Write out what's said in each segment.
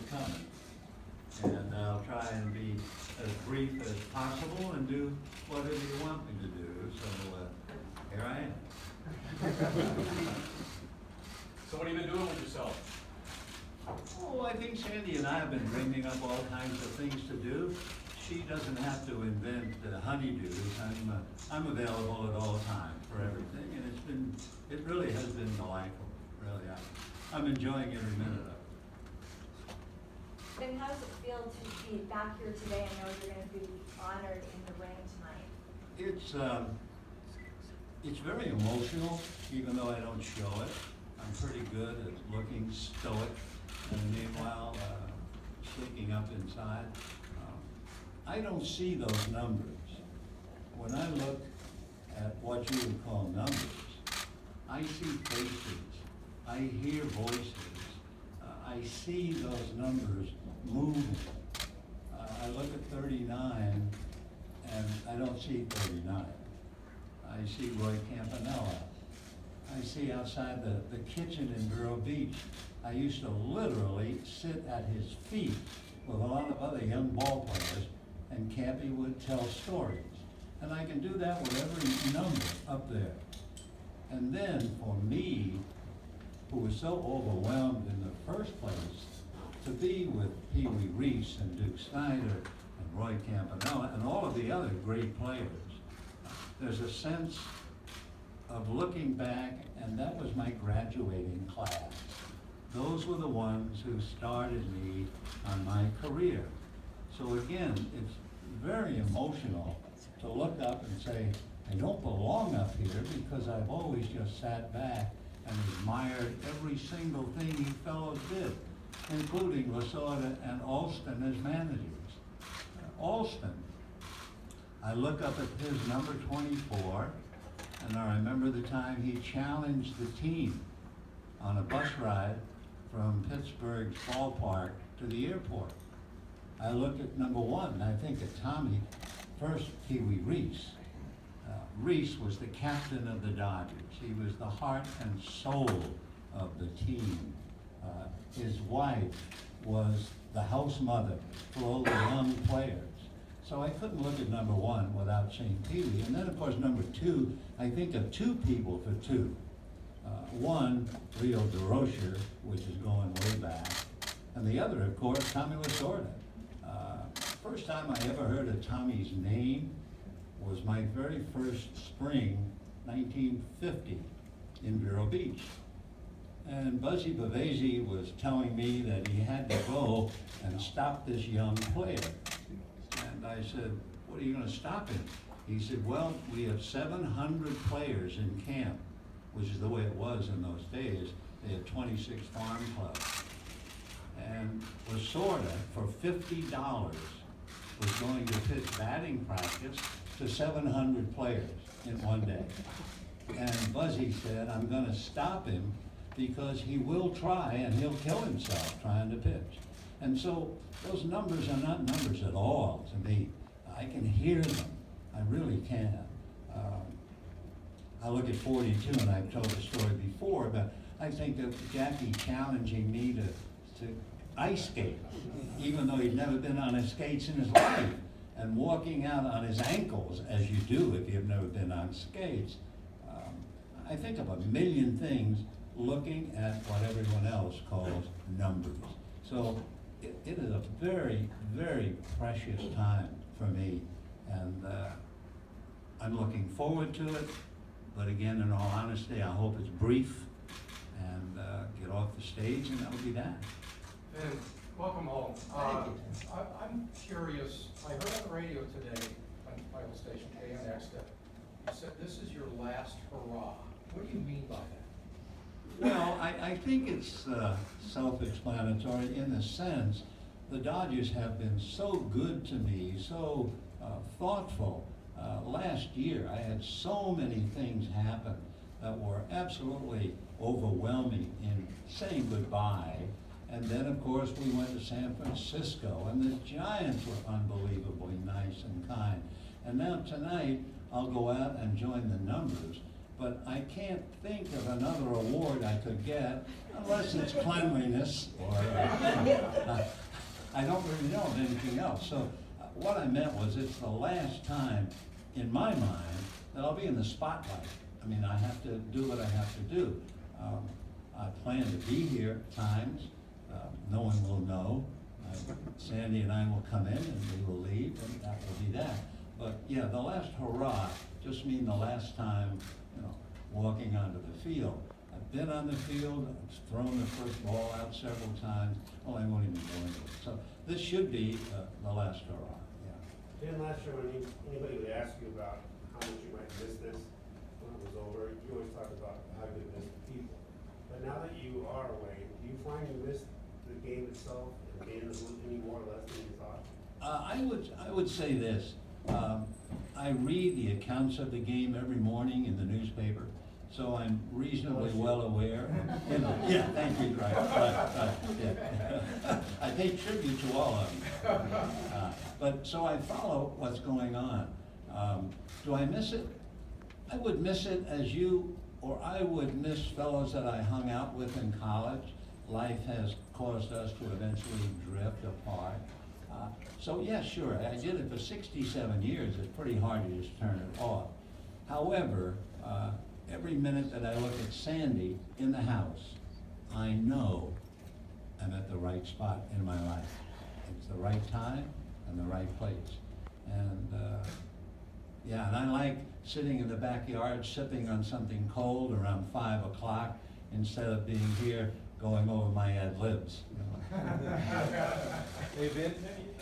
coming. And I'll try and be as brief as possible and do whatever you want me to do. So here I am. So what have you been doing with yourself? Oh, I think Sandy and I have been dreaming up all kinds of things to do. She doesn't have to invent honeydews. I'm available at all times for everything, and it really has been delightful. Really, I'm enjoying every minute of it. Then how does it feel to be back here today? I know you're going to be honored in the ring tonight. It's very emotional, even though I don't show it. I'm pretty good at looking stoic, and meanwhile shaking up inside. I don't see those numbers. When I look at what you would call numbers, I see faces, I hear voices, I see those numbers moving. I look at 39 and I don't see 39. I see Roy Campanella. I see outside the kitchen in Vero Beach. I used to literally sit at his feet with a lot of other young ball players, and Cappy would tell stories. And I can do that with every number up there. And then for me, who was so overwhelmed in the first place, to be with Pee Wee Reese and Duke Snyder and Roy Campanella and all of the other great players, there's a sense of looking back, and that was my graduating class. Those were the ones who started me on my career. So again, it's very emotional to look up and say, I don't belong up here because I've always just sat back and admired every single thing you fellows did, including Lasorda and Alston as managers. Alston, I look up at his number 24, and I remember the time he challenged the team on a bus ride from Pittsburgh's ballpark to the airport. I look at number 1, and I think of Tommy, first Pee Wee Reese. Reese was the captain of the Dodgers. He was the heart and soul of the team. His wife was the house mother for all the young players. So I couldn't look at number 1 without saying Pee Wee. And then of course number 2, I think of 2 people for 2. One, Leo DeRocher, which is going way back. And the other, of course, Tommy Lasorda. First time I ever heard of Tommy's name was my very first spring, 1950, in Vero Beach. And Buzzy Bavasi was telling me that he had to go and stop this young player. And I said, what are you going to stop him? He said, well, we have 700 players in camp, which is the way it was in those days. They had 26 farm clubs. And Lasorda, for $50, was going to pitch batting practice to 700 players in one day. And Buzzy said, I'm going to stop him because he will try and he'll kill himself trying to pitch. And so those numbers are not numbers at all to me. I can hear them. I really can. I look at 42, and I've told the story before, but I think of Jackie challenging me to ice skate, even though he'd never been on his skates in his life, and walking out on his ankles, as you do if you've never been on skates. I think of a million things looking at what everyone else calls numbers. So it is a very, very precious time for me, and I'm looking forward to it. But again, in all honesty, I hope it's brief and get off the stage, and that'll be that. Vin, welcome home. Thank you. I'm curious, I heard on the radio today on Bible station KNX that you said this is your last hurrah. What do you mean by that? Well, I think it's self-explanatory in the sense the Dodgers have been so good to me, so thoughtful. Last year, I had so many things happen that were absolutely overwhelming in saying goodbye. And then, of course, we went to San Francisco, and the Giants were unbelievably nice and kind. And now tonight, I'll go out and join the numbers. But I can't think of another award I could get unless it's cleanliness or I don't really know of anything else. So what I meant was it's the last time, in my mind, that I'll be in the spotlight. I mean, I have to do what I have to do. I plan to be here at times. No one will know. Sandy and I will come in and we will leave, and that will be that. But yeah, the last hurrah just mean the last time, walking onto the field. I've been on the field, I've thrown the first ball out several times. Well, I won't even go into it. So this should be the last hurrah, yeah. Dan, last year when anybody would ask you about how much you might miss this when it was over, you always talk about how you miss the people. But now that you are away, do you find you miss the game itself and being any more or less than you thought? I would say this. I read the accounts of the game every morning in the newspaper, so I'm reasonably well aware. Yeah, thank you, right, yeah. I pay tribute to all of them. But, so I follow what's going on. Do I miss it? I would miss it as you, or I would miss fellows that I hung out with in college. Life has caused us to eventually drift apart. So yeah, sure, I did it for 67 years. It's pretty hard to just turn it off. However, every minute that I look at Sandy in the house, I know I'm at the right spot in my life. It's the right time and the right place. And yeah, and I like sitting in the backyard sipping on something cold around 5 o'clock instead of being here going over my ad libs. Hey, Vinny,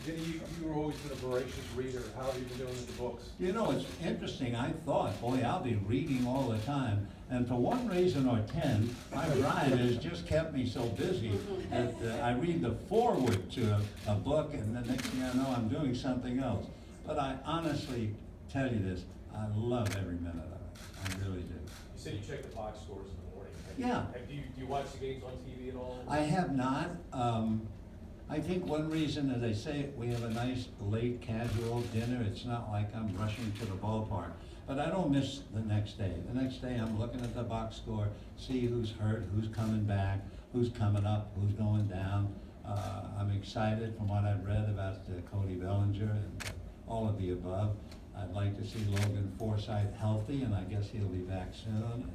you've always been a voracious reader. How have you been doing with the books? It's interesting. I thought, boy, I'll be reading all the time. And for one reason or 10, my bride has just kept me so busy that I read the foreword to a book, and the next thing I know, I'm doing something else. But I honestly tell you this, I love every minute of it. I really do. You said you check the box scores in the morning. Yeah. Do you watch the games on TV at all? I have not. I think one reason, as I say, we have a nice late casual dinner. It's not like I'm rushing to the ballpark. But I don't miss the next day. The next day I'm looking at the box score, see who's hurt, who's coming back, who's coming up, who's going down. I'm excited from what I've read about Cody Bellinger and all of the above. I'd like to see Logan Forsythe healthy, and I guess he'll be back soon. And,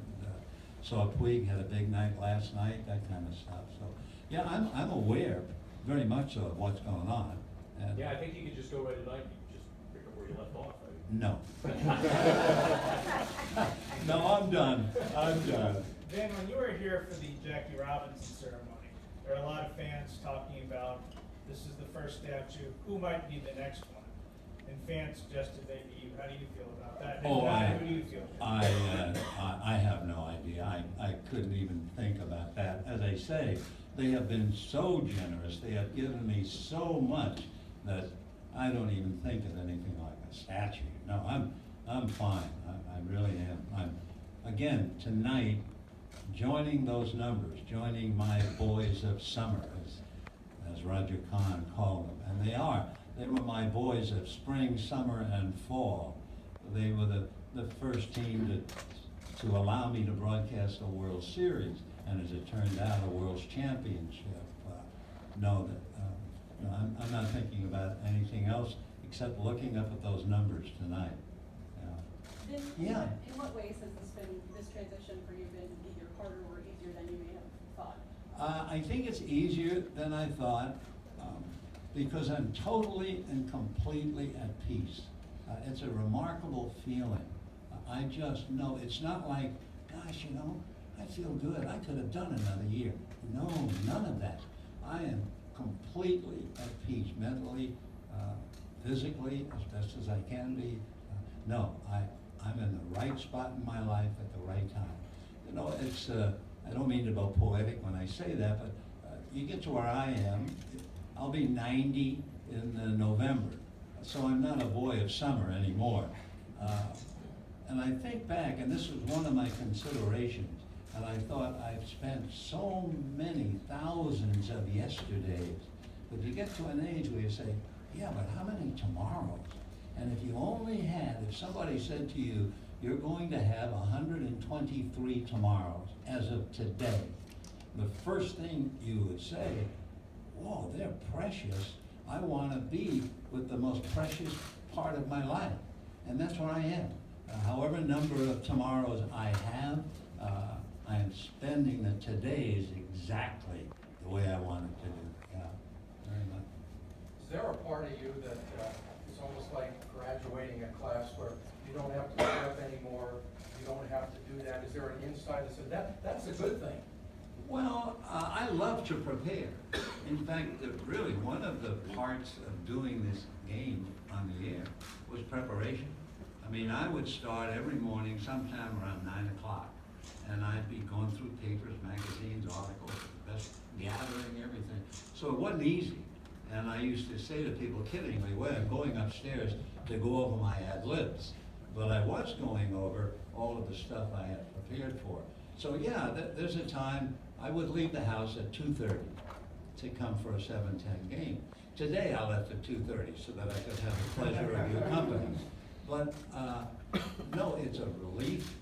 saw Puig had a big night last night, that kind of stuff. So, yeah, I'm aware very much of what's going on. And Yeah, I think you could just go right tonight, you could just pick up where you left off, right? no. No, I'm done. Vin, when you were here for the Jackie Robinson ceremony, there were a lot of fans talking about this is the first statue, who might be the next one? And fans suggested maybe you. How do you feel about that? And who do you feel? I have no idea. I couldn't even think about that. As I say, they have been so generous. They have given me so much that I don't even think of anything like a statue. No, I'm fine. I really am. Again, tonight, joining those numbers, joining my boys of summer, as Roger Kahn called them, and they are. They were my boys of spring, summer, and fall. They were the first team to allow me to broadcast a World Series, and as it turned out, a World Championship. I'm not thinking about anything else except looking up at those numbers tonight. Vin, Yeah. in what ways has this transition for you been either harder or easier than you may have thought? I think it's easier than I thought because I'm totally and completely at peace. It's a remarkable feeling. I just know, it's not like, gosh, I feel good. I could have done another year. No, none of that. I am completely at peace, mentally, physically, as best as I can be. I'm in the right spot in my life at the right time. It's, I don't mean to be poetic when I say that, but you get to where I am, I'll be 90 in November, so I'm not a boy of summer anymore. And I think back, and this was one of my considerations, and I thought I've spent so many thousands of yesterdays, but you get to an age where you say, yeah, but how many tomorrows? And if somebody said to you, you're going to have 123 tomorrows as of today, the first thing you would say, whoa, they're precious. I want to be with the most precious part of my life. And that's where I am. However number of tomorrows I have, I am spending the todays exactly the way I want it to do. Yeah, very much. Is there a part of you that is almost like graduating a class where you don't have to prep anymore, you don't have to do that? Is there an inside that says that's a good thing? Well, I love to prepare. In fact, really, one of the parts of doing this game on the air was preparation. I mean, I would start every morning sometime around 9 o'clock, and I'd be going through papers, magazines, articles, best gathering everything. So it wasn't easy. And I used to say to people kiddingly, well, I'm going upstairs to go over my ad libs. But I was going over all of the stuff I had prepared for. So yeah, there's a time I would leave the house at 2:30 to come for a 7:10 game. Today I left at 2:30 so that I could have the pleasure of your company. But no, it's a relief.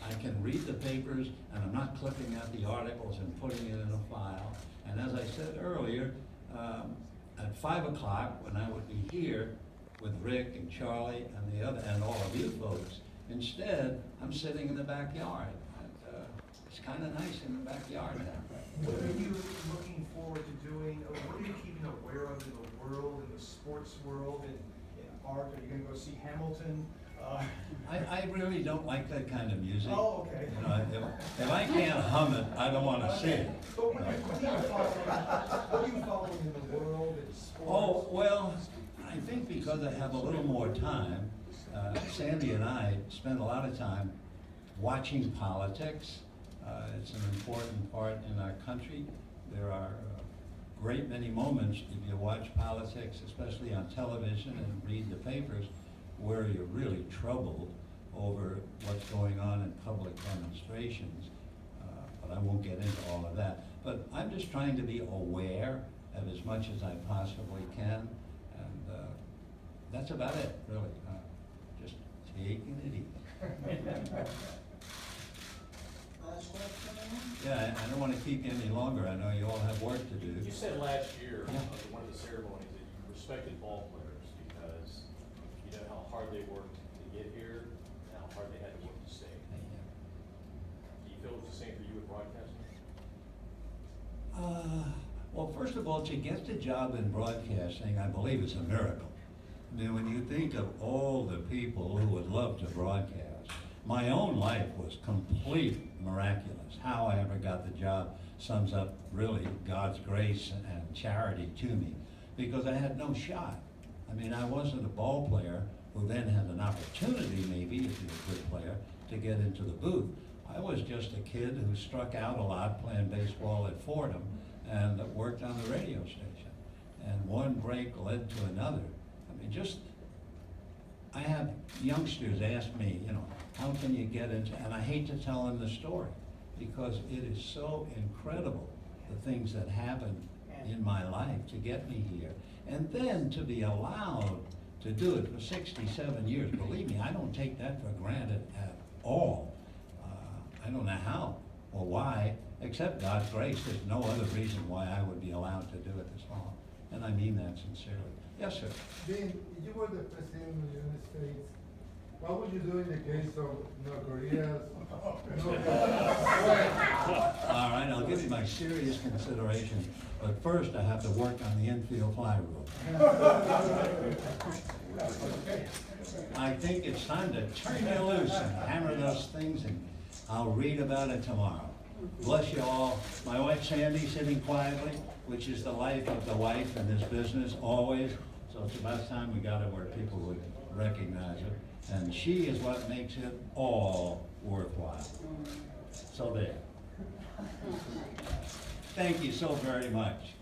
I can read the papers and I'm not clipping out the articles and putting it in a file. And as I said earlier, at 5 o'clock when I would be here with Rick and Charlie and all of you folks, instead I'm sitting in the backyard. It's kind of nice in the backyard now. What are you looking forward to doing, or what are you keeping aware of in the world, in the sports world, in art? Are you gonna go see Hamilton? I really don't like that kind of music. Oh, okay. You know, if I can't hum it, I don't want to sing it. But what are you following in the world, in sports? Oh, well, I think because I have a little more time, Sandy and I spend a lot of time watching politics. It's an important part in our country. There are a great many moments if you watch politics, especially on television and read the papers, where you're really troubled over what's going on in public demonstrations. But I won't get into all of that. But I'm just trying to be aware of as much as I possibly can. And that's about it, really. Just taking it easy. Yeah, I don't want to keep you any longer. I know you all have work to do. You said last year, Yeah. at one of the ceremonies, that you respected ball players because you know how hard they worked to get here, and how hard they had to work to stay. Do you feel it's the same for you with broadcasting? Well, first of all, to get the job in broadcasting, I believe is a miracle. I mean, when you think of all the people who would love to broadcast, my own life was complete miraculous. How I ever got the job sums up really God's grace and charity to me, because I had no shot. I mean, I wasn't a ball player who then had an opportunity, maybe, if you're a good player, to get into the booth. I was just a kid who struck out a lot playing baseball at Fordham and worked on the radio station. And one break led to another. I mean, I have youngsters ask me, you know, how can you get into, and I hate to tell them the story because it is so incredible, the things that happened in my life to get me here. And then to be allowed to do it for 67 years, believe me, I don't take that for granted at all. I don't know how or why, except God's grace. There's no other reason why I would be allowed to do it this long. And I mean that sincerely. Yes, sir. Vin, if you were the president of the United States, what would you do in the case of North Korea's? All right, I'll give you my serious consideration, but first I have to work on the infield fly rule. I think it's time to turn you loose and hammer those things, and I'll read about it tomorrow. Bless you all. My wife Sandy sitting quietly, which is the life of the wife in this business always. So it's about time we got it where people would recognize it. And she is what makes it all worthwhile. So there. Thank you so very much.